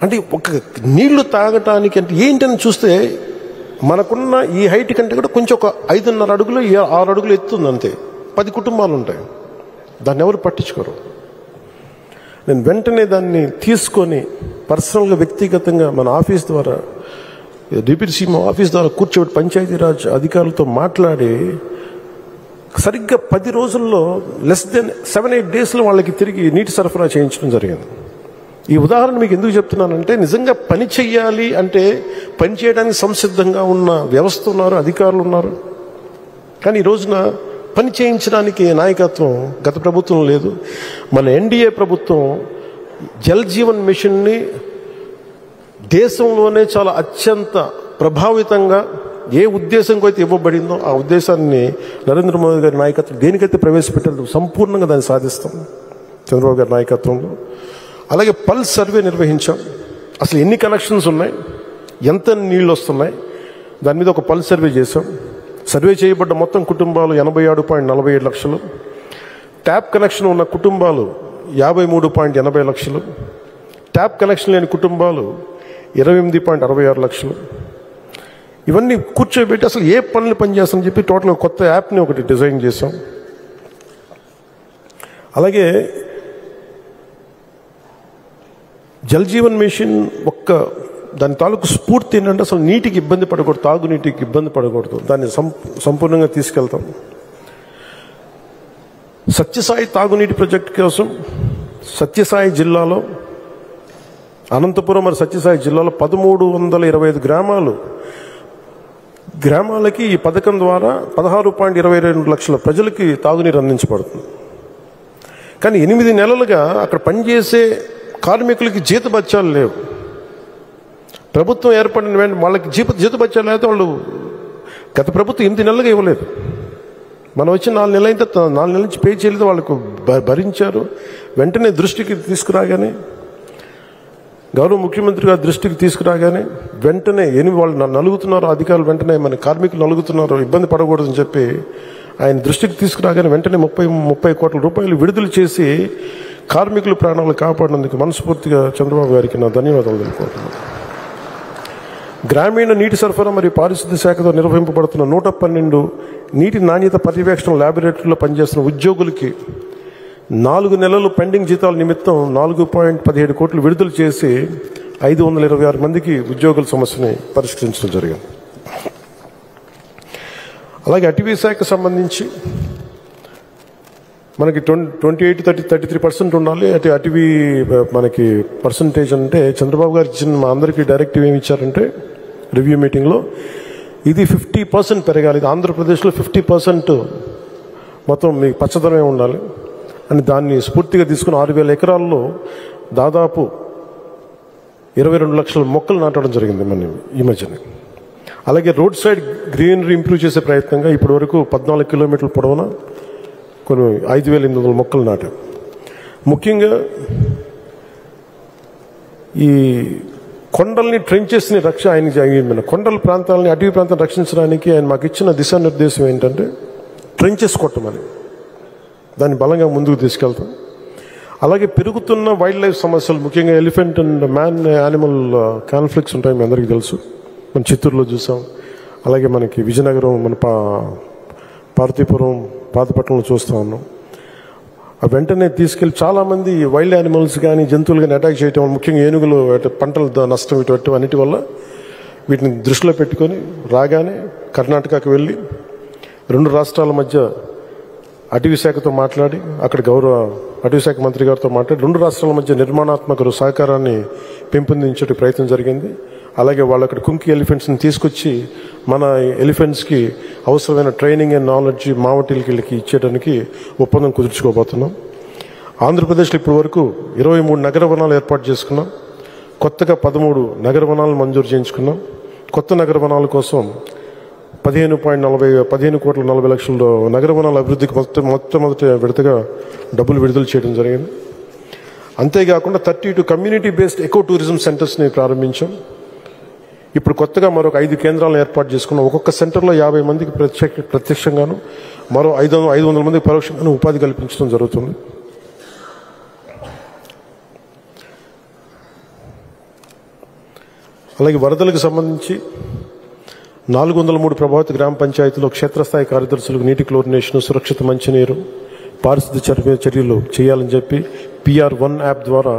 అంటే ఒక నీళ్లు తాగటానికి అంటే ఏంటని చూస్తే మనకున్న ఈ హైట్ కంటే కూడా కొంచెం ఒక 5.5 అడుగులు 6 అడుగులు ఎత్తుంది అంతే. 10 కుటుంబాలు ఉంటాయి, దాన్ని ఎవరు పట్టించుకోరు. నేను వెంటనే దాన్ని తీసుకొని పర్సనల్గా వ్యక్తిగతంగా మన ఆఫీస్ ద్వారా, డిప్యూటీ సీఎం ఆఫీస్ ద్వారా కూర్చోబెట్టి పంచాయతీరాజ్ అధికారులతో మాట్లాడి సరిగ్గా 10 రోజుల్లో లెస్ దెన్ 7-8 డేస్లో వాళ్ళకి తిరిగి నీటి సరఫరా చేయించడం జరిగింది. ఈ ఉదాహరణ మీకు ఎందుకు చెప్తున్నానంటే నిజంగా పని చెయ్యాలి అంటే పని చేయడానికి సంసిద్ధంగా ఉన్న వ్యవస్థ ఉన్నారు, అధికారులు ఉన్నారు. కానీ ఈ రోజున పని చేయించడానికి నాయకత్వం గత ప్రభుత్వం లేదు. మన ఎన్డీఏ ప్రభుత్వం జల్ జీవన్ మిషన్ని దేశంలోనే చాలా అత్యంత ప్రభావితంగా ఏ ఉద్దేశంతో అయితే ఇవ్వబడిందో ఆ ఉద్దేశాన్ని నరేంద్ర మోదీ గారి నాయకత్వం దేనికైతే ప్రవేశపెట్టారు సంపూర్ణంగా దాన్ని సాధిస్తాం చంద్రబాబు గారి నాయకత్వంలో. అలాగే పల్స్ సర్వే నిర్వహించాం. అసలు ఎన్ని కనెక్షన్స్ ఉన్నాయి, ఎంత నీళ్ళు వస్తున్నాయి, దాని మీద ఒక పల్స్ సర్వే చేశాం. సర్వే చేయబడ్డ మొత్తం కుటుంబాలు 87.47 లక్షలు. ట్యాప్ కనెక్షన్ ఉన్న కుటుంబాలు 53.80 లక్షలు. ట్యాప్ కనెక్షన్ లేని కుటుంబాలు 28.66 లక్షలు. ఇవన్నీ కూర్చోబెట్టి అసలు ఏ పనులు పనిచేస్తామని చెప్పి టోటల్గా కొత్త యాప్ని ఒకటి డిజైన్ చేశాం. అలాగే జల్ జీవన్ మిషన్ దాని తాలూకు స్ఫూర్తి ఏంటంటే అసలు నీటికి ఇబ్బంది పడకూడదు, తాగునీటికి ఇబ్బంది పడకూడదు, దాన్ని సంపూర్ణంగా తీసుకెళ్తాం. సత్యసాయి తాగునీటి ప్రాజెక్టు కోసం సత్యసాయి జిల్లాలో, అనంతపురం మరి సత్యసాయి జిల్లాలో 1325 గ్రామాలకి ఈ పథకం ద్వారా 16.22 లక్షల ప్రజలకి తాగునీరు అందించబడుతుంది. కానీ 8 నెలలుగా అక్కడ పనిచేసే కార్మికులకి జీతభత్యాలు లేవు. ప్రభుత్వం ఏర్పడిన వెంటనే వాళ్ళకి జీతభత్యాలు అయితే వాళ్ళు గత ప్రభుత్వం 8 నెలలుగా ఇవ్వలేదు. మనం వచ్చి 4 నెలలు అయితే 4 నెలల నుంచి పే చేయలేదు, వాళ్ళకు భరించారు. వెంటనే దృష్టికి తీసుకురాగానే, గౌరవ ముఖ్యమంత్రి గారి దృష్టికి తీసుకురాగానే వెంటనే వాళ్ళు నలుగుతున్నారు అధికారులు, వెంటనే మన కార్మికులు నలుగుతున్నారు, ఇబ్బంది పడకూడదని చెప్పి ఆయన దృష్టికి తీసుకురాగానే వెంటనే 30 కోట్ల రూపాయలు విడుదల చేసి కార్మికుల ప్రాణాలు కాపాడినందుకు మనస్ఫూర్తిగా చంద్రబాబు గారికి నా ధన్యవాదాలు తెలుపుకుంటున్నాను. గ్రామీణ నీటి సరఫరా మరియు పారిశుద్ధ్య శాఖతో నిర్వహింపబడుతున్న 112 నీటి నాణ్యత పర్యవేక్షణ ల్యాబొరేటరీలో పనిచేస్తున్న ఉద్యోగులకి 4 నెలలు పెండింగ్ జీతాల నిమిత్తం 4.17 కోట్లు విడుదల చేసి 526 మందికి ఉద్యోగుల సమస్యని పరిష్కరించడం జరిగింది. అలాగే అటవీ శాఖకు సంబంధించి మనకి 28-33% ఉండాలి. అటవీ మనకి పర్సంటేజ్ అంటే చంద్రబాబు గారు ఇచ్చిన మా అందరికీ డైరెక్టివ్ ఏమి ఇచ్చారంటే రివ్యూ మీటింగ్లో ఇది 50% పెరగాలి. ఇది ఆంధ్రప్రదేశ్లో 50% మొత్తం మీకు పచ్చదనమే ఉండాలి అని దాన్ని స్ఫూర్తిగా తీసుకుని 6,000 ఎకరాల్లో దాదాపు 22 లక్షల మొక్కలు నాటడం జరిగింది మన ఈ మధ్యనే. అలాగే రోడ్ సైడ్ గ్రీనరీ ఇంప్రూవ్ చేసే ప్రయత్నంగా ఇప్పటి వరకు 14 కిలోమీటర్ల పొడవున కొన్ని 5,800 మొక్కలు నాటాం. ముఖ్యంగా ఈ కొండల్ని ట్రెంచెస్ని ఆయన కొండల ప్రాంతాలని అటవీ ప్రాంతాన్ని రక్షించడానికి ఆయన మాకు ఇచ్చిన దిశానిర్దేశం ఏంటంటే ట్రెంచెస్ కొట్టమని, దాన్ని బలంగా ముందుకు తీసుకెళ్తాం. అలాగే పెరుగుతున్న వైల్డ్ లైఫ్ సమస్యలు, ముఖ్యంగా elephant and man animal conflicts ఉంటాయి, మీ అందరికీ తెలుసు. మనం చిత్తూరులో చూసాం, అలాగే మనకి విజయనగరం, మన పార్వతీపురం, పాతపట్నంలో చూస్తూ ఉన్నాం. వెంటనే తీసుకెళ్ళి చాలామంది వైల్డ్ యానిమల్స్ కానీ జంతువులు కానీ అటాక్ చేయటం వల్ల, ముఖ్యంగా ఏనుగులు పంటల నష్టం ఇటు అన్నిటి వల్ల వీటిని దృష్టిలో పెట్టుకొని రాగానే కర్ణాటకకు వెళ్ళి 2 రాష్ట్రాల మధ్య అటవీ శాఖతో మాట్లాడి, అక్కడ గౌరవ అటవీ శాఖ మంత్రి గారితో మాట్లాడి 2 రాష్ట్రాల మధ్య నిర్మాణాత్మక సహకారాన్ని పెంపొందించే ప్రయత్నం జరిగింది. అలాగే వాళ్ళు అక్కడ కుంకి ఎలిఫెంట్స్ని తీసుకొచ్చి మన ఎలిఫెంట్స్కి అవసరమైన ట్రైనింగ్ అండ్ నాలెడ్జ్ మావటిలకి ఇచ్చేయడానికి ఒప్పందం కుదుర్చుకోబోతున్నాం. ఆంధ్రప్రదేశ్లో ఇప్పటి వరకు 23 నగర వనాలు ఏర్పాటు చేసుకున్నాం. కొత్తగా 13 నగర వనాలను మంజూరు చేయించుకున్నాం. కొత్త నగర వనాల కోసం 15 కోట్ల 40 లక్షల నగర వనాల అభివృద్ధికి మొట్టమొదటి విడతగా డబ్బులు విడుదల చేయడం జరిగింది. అంతేకాకుండా 32 కమ్యూనిటీ బేస్డ్ ఎకో టూరిజం సెంటర్స్ని ప్రారంభించాం. ఇప్పుడు కొత్తగా మరొక 5 కేంద్రాలను ఏర్పాటు చేసుకున్నాం. ఒక్కొక్క సెంటర్లో 50 మందికి ప్రత్యక్షంగాను, మరో 500 మందికి పరోక్షంగాను ఉపాధి కల్పించడం జరుగుతుంది. అలాగే వరదలకు సంబంధించి 403 ప్రభావిత గ్రామ పంచాయతీలో క్షేత్రస్థాయి కార్యదర్శులకు నీటి క్లోరినేషన్, సురక్షిత మంచినీరు, పారిశుద్ధ్య చర్యలు చేయాలని చెప్పి PR1 యాప్ ద్వారా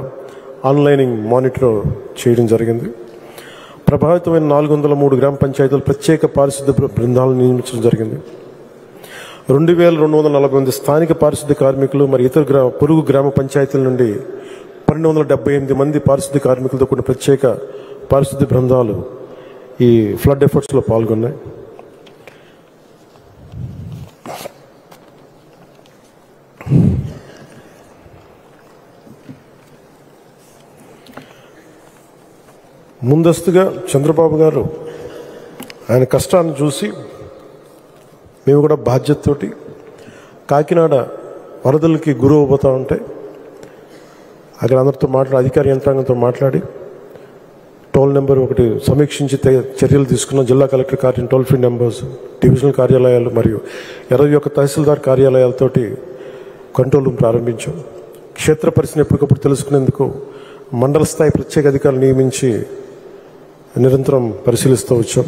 ఆన్లైనింగ్ మానిటర్ చేయడం జరిగింది. ప్రభావితమైన 403 గ్రామ పంచాయతీలు ప్రత్యేక పారిశుద్ధ్య బృందాలను నియమించడం జరిగింది. 2248 స్థానిక పారిశుద్ధ్య కార్మికులు మరియు ఇతర పొరుగు గ్రామ పంచాయతీల నుండి 1278 మంది పారిశుద్ధ్య కార్మికులతో కూడిన ప్రత్యేక పారిశుద్ధ్య బృందాలు ఈ ఫ్లడ్ ఎఫర్ట్స్లో పాల్గొన్నాయి. ముందస్తుగా చంద్రబాబు గారు ఆయన కష్టాన్ని చూసి మేము కూడా బాధ్యతతోటి కాకినాడ వరదలకి గురవబోతూ ఉంటే అక్కడ అందరితో అధికార యంత్రాంగంతో మాట్లాడి టోల్ నెంబర్ ఒకటి సమీక్షించి చర్యలు తీసుకున్న జిల్లా కలెక్టర్ కార్యాలయం, టోల్ ఫ్రీ నెంబర్స్, డివిజనల్ కార్యాలయాలు మరియు 21 తహసీల్దార్ కార్యాలయాలతోటి కంట్రోల్ రూమ్ ప్రారంభించాం. క్షేత్ర పరిస్థితిని ఎప్పటికప్పుడు తెలుసుకునేందుకు మండల స్థాయి ప్రత్యేక అధికారులు నియమించి నిరంతరం పరిశీలిస్తూ వచ్చాం.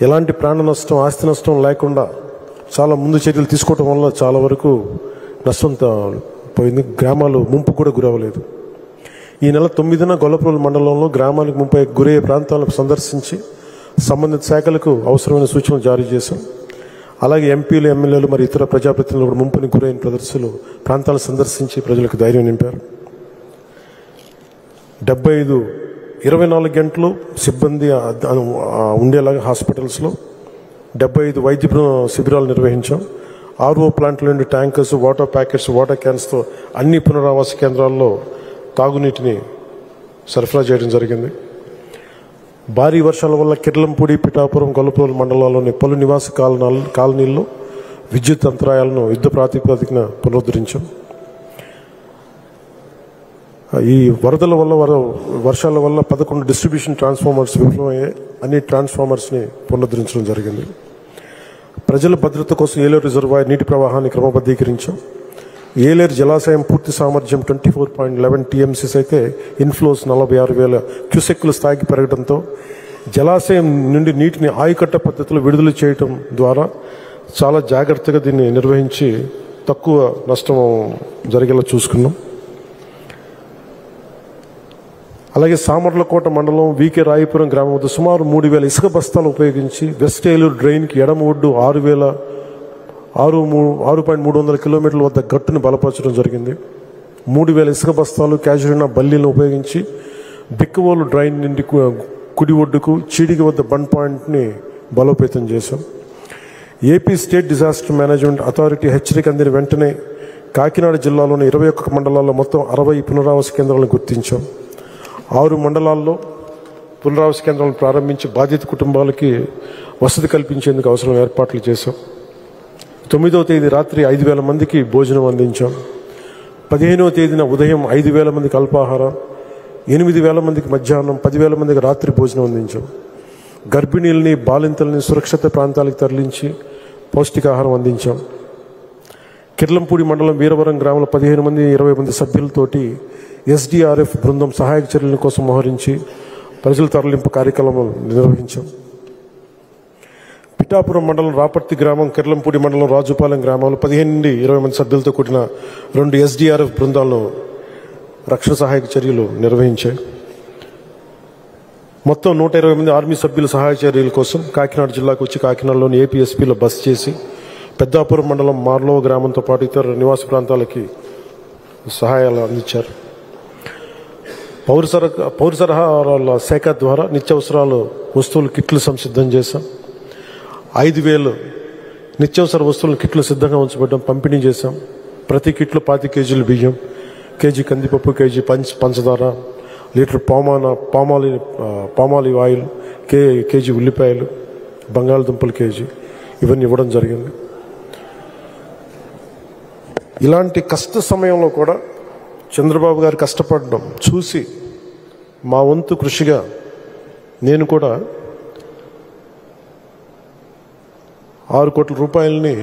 ఎలాంటి ప్రాణ నష్టం, ఆస్తి నష్టం లేకుండా చాలా ముందు చర్యలు తీసుకోవడం వల్ల చాలా వరకు నష్టం పోయింది. గ్రామాలు ముంపు కూడా గురవలేదు. ఈ నెల 9న గొల్లప్రోలు మండలంలో గ్రామానికి ముంపై గురయ్యే ప్రాంతాలను సందర్శించి సంబంధిత శాఖలకు అవసరమైన సూచనలు జారీ చేశాం. అలాగే ఎంపీలు, ఎమ్మెల్యేలు మరియు ఇతర ప్రజాప్రతినిధులు కూడా ముంపుని గురైన ప్రాంతాలను సందర్శించి ప్రజలకు ధైర్యం నింపారు. 24 గంటలు సిబ్బంది ఉండేలాగా హాస్పిటల్స్లో 75 వైద్య శిబిరాలు నిర్వహించాం. RO ప్లాంట్ల నుండి ట్యాంకర్స్, వాటర్ ప్యాకెట్స్, వాటర్ క్యాన్స్తో అన్ని పునరావాస కేంద్రాల్లో తాగునీటిని సరఫరా చేయడం జరిగింది. భారీ వర్షాల వల్ల కిర్లంపూడి, పిఠాపురం, గొల్లప్రోలు మండలాల్లోని పలు నివాస కాలనీల్లో విద్యుత్ అంతరాయాలను యుద్ధ ప్రాతిపదికన పునరుద్ధరించాం. ఈ వరదల వల్ల వర్షాల వల్ల 11 డిస్ట్రిబ్యూషన్ ట్రాన్స్ఫార్మర్స్ విఫలమయ్యాయి. అన్ని ట్రాన్స్ఫార్మర్స్ని పునరుద్ధరించడం జరిగింది. ప్రజల భద్రత కోసం ఏలేరు రిజర్వాయర్ నీటి ప్రవాహాన్ని క్రమబద్ధీకరించాం. ఏలేరు జలాశయం పూర్తి సామర్థ్యం 24.11 TMCs అయితే ఇన్ఫ్లోస్ 46,000 క్యూసెక్కుల స్థాయికి పెరగడంతో జలాశయం నుండి నీటిని ఆయకట్ట పద్ధతిలో విడుదల చేయడం ద్వారా చాలా జాగ్రత్తగా దీన్ని నిర్వహించి తక్కువ నష్టం జరిగేలా చూసుకున్నాం. అలాగే సామర్లకోట మండలం వీకే రాయపురం గ్రామం వద్ద సుమారు 3,000 ఇసుక బస్తాలు ఉపయోగించి వెస్ట్ ఏలూరు డ్రైన్కి ఎడమ ఒడ్డు 6,300 కిలోమీటర్ల వద్ద గట్టును బలపరచడం జరిగింది. 3,000 ఇసుక బస్తాలు క్యాజురినా బల్లీలను ఉపయోగించి బిక్కవోలు డ్రైన్ నుండి కుడి ఒడ్డుకు చీడికి వద్ద బండ్ పాయింట్ని బలోపేతం చేశాం. AP state disaster management authority హెచ్చరిక అందిన వెంటనే కాకినాడ జిల్లాలోని 21 మండలాల్లో మొత్తం 60 పునరావాస కేంద్రాలను గుర్తించాం. 6 మండలాల్లో పునరావాస కేంద్రాలను ప్రారంభించి బాధిత కుటుంబాలకి వసతి కల్పించేందుకు అవసరం ఏర్పాట్లు చేశాం. 9వ తేదీ రాత్రి 5,000 మందికి భోజనం అందించాం. 15వ తేదీన ఉదయం 5,000 మందికి అల్పాహారం, 8,000 మందికి మధ్యాహ్నం, 10,000 మందికి రాత్రి భోజనం అందించాం. గర్భిణీల్ని బాలింతల్ని సురక్షిత ప్రాంతాలకు తరలించి పౌష్టికాహారం అందించాం. కిర్లంపూడి మండలం వీరవరం గ్రామంలో 15 మంది 20 మంది సభ్యులతోటి SDRF బృందం సహాయక చర్యల కోసం మోహరించి ప్రజల తరలింపు కార్యక్రమం నిర్వహించాం. పిఠాపురం మండలం రాపర్తి గ్రామం, కిర్లంపూడి మండలం రాజుపాలెం గ్రామాలు 15 నుండి 20 మంది సభ్యులతో కూడిన 2 SDRF బృందాలను రక్షణ సహాయక చర్యలు నిర్వహించాయి. మొత్తం 120 మంది ఆర్మీ సభ్యుల సహాయ చర్యల కోసం కాకినాడ జిల్లాకు వచ్చి కాకినాడలోని APSPలో బస్ చేసి పెద్దాపురం మండలం మార్లో గ్రామంతో పాటు ఇతర నివాస ప్రాంతాలకి సహాయాలు అందించారు. పౌర సరఫరాల శాఖ ద్వారా నిత్యావసరాలు వస్తువులు కిట్లు సంసిద్ధం చేశాం. 5,000 నిత్యావసర వస్తువులను కిట్లు సిద్ధంగా ఉంచబడ్డం, పంపిణీ చేశాం. ప్రతి కిట్లో 5 కేజీలు బియ్యం, కేజీ కందిపప్పు, కేజీ పంచదార, లీటర్ పామాలివ్ ఆయిల్, కేజీ ఉల్లిపాయలు, బంగాళదుంపలు కేజీ, ఇవన్నీ ఇవ్వడం జరిగింది. ఇలాంటి కష్ట సమయంలో కూడా చంద్రబాబు గారు కష్టపడడం చూసి మా వంతు కృషిగా నేను కూడా 6 కోట్ల రూపాయలని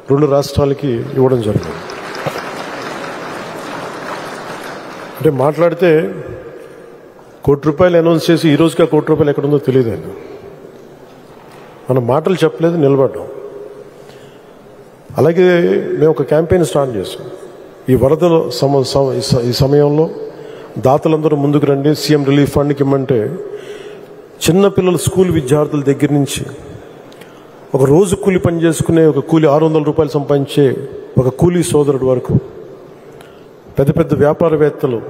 2 రాష్ట్రాలకి ఇవ్వడం జరిగింది. అంటే మాట్లాడితే ₹1 కోటి అనౌన్స్ చేసి ఈ రోజుకి ₹1 కోటి ఎక్కడుందో తెలియదు. మనం మాటలు చెప్పలేదు, నిలబడ్డాం. అలాగే మేము ఒక క్యాంపెయిన్ స్టార్ట్ చేసాం. ఈ వరదల ఈ సమయంలో దాతలందరూ ముందుకు రండి, సీఎం రిలీఫ్ ఫండ్కి ఇమ్మంటే చిన్నపిల్లల స్కూల్ విద్యార్థుల దగ్గర నుంచి ఒక రోజు కూలి పని చేసుకునే ఒక కూలి ₹600 సంపాదించే ఒక కూలీ సోదరుడు వరకు పెద్ద పెద్ద వ్యాపారవేత్తలు,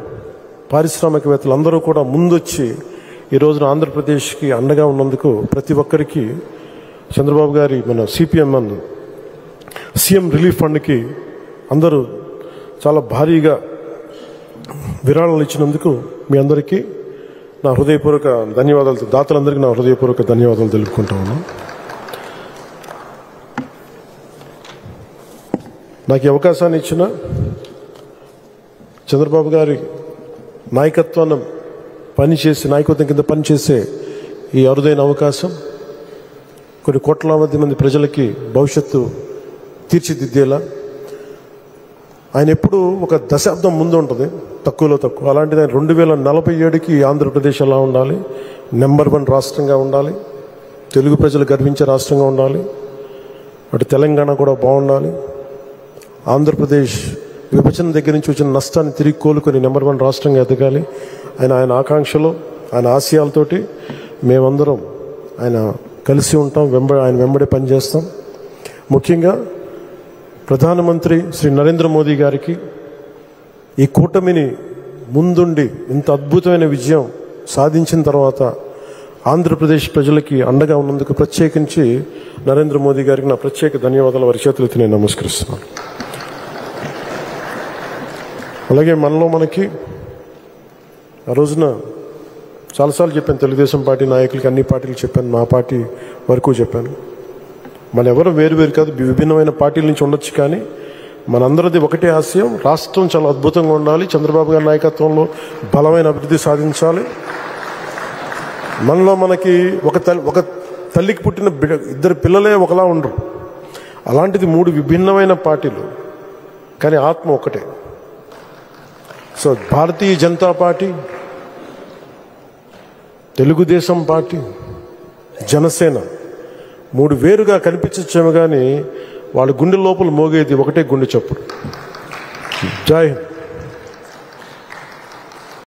పారిశ్రామికవేత్తలు అందరూ కూడా ముందొచ్చి ఈ రోజున ఆంధ్రప్రదేశ్కి అండగా ఉన్నందుకు ప్రతి ఒక్కరికి చంద్రబాబు గారి మన సీఎం రిలీఫ్ ఫండ్కి అందరూ చాలా భారీగా విరాళాలు ఇచ్చినందుకు మీ అందరికీ నా హృదయపూర్వక ధన్యవాదాలు, దాతలందరికీ నా హృదయపూర్వక ధన్యవాదాలు తెలుపుకుంటా ఉన్నాను. నాకు ఈ అవకాశాన్ని ఇచ్చిన చంద్రబాబు గారి నాయకత్వం కింద పనిచేసే ఈ అరుదైన అవకాశం కొన్ని కోట్లాది మంది ప్రజలకి భవిష్యత్తు తీర్చిదిద్దేలా ఆయన ఎప్పుడు ఒక దశాబ్దం ముందు ఉంటుంది, తక్కువలో తక్కువ. అలాంటిది ఆయన 2047కి ఆంధ్రప్రదేశ్ ఎలా ఉండాలి, నెంబర్ 1 రాష్ట్రంగా ఉండాలి, తెలుగు ప్రజలు గర్వించే రాష్ట్రంగా ఉండాలి, అటు తెలంగాణ కూడా బాగుండాలి, ఆంధ్రప్రదేశ్ విభజన దగ్గర నుంచి వచ్చిన నష్టాన్ని తిరిగి కోలుకొని నెంబర్ 1 రాష్ట్రంగా ఎదగాలి. ఆయన ఆకాంక్షలు, ఆయన ఆశయాలతోటి మేమందరం ఆయన కలిసి ఉంటాం, ఆయన వెంబడే పనిచేస్తాం. ముఖ్యంగా ప్రధానమంత్రి శ్రీ నరేంద్ర మోదీ గారికి ఈ కూటమిని ముందుండి ఇంత అద్భుతమైన విజయం సాధించిన తర్వాత ఆంధ్రప్రదేశ్ ప్రజలకి అండగా ఉన్నందుకు ప్రత్యేకించి నరేంద్ర మోదీ గారికి నా ప్రత్యేక ధన్యవాదాలు వారి చేతులెత్తి నేను నమస్కరిస్తున్నాను. అలాగే మనకి ఆ రోజున చాలాసార్లు చెప్పాను, తెలుగుదేశం పార్టీ నాయకులకి, అన్ని పార్టీలు చెప్పాను, మా పార్టీ వరకు చెప్పాను. మన ఎవరు వేరు కాదు, విభిన్నమైన పార్టీల నుంచి ఉండొచ్చు, కానీ మనందరిది ఒకటే ఆశయం, రాష్ట్రం చాలా అద్భుతంగా ఉండాలి, చంద్రబాబు గారి నాయకత్వంలో బలమైన అభివృద్ధి సాధించాలి. మనకి ఒక తల్లికి పుట్టిన 2 పిల్లలే ఒకలా ఉండరు, అలాంటిది 3 విభిన్నమైన పార్టీలు, కానీ ఆత్మ ఒకటే. So Bharatiya Janata party, Telugu Desam party, Janasena 3 వేరుగా కనిపించచ్చేమో కానీ వాళ్ళ గుండె లోపల మోగేది ఒకటే గుండె చప్పుడు. జై హింద్.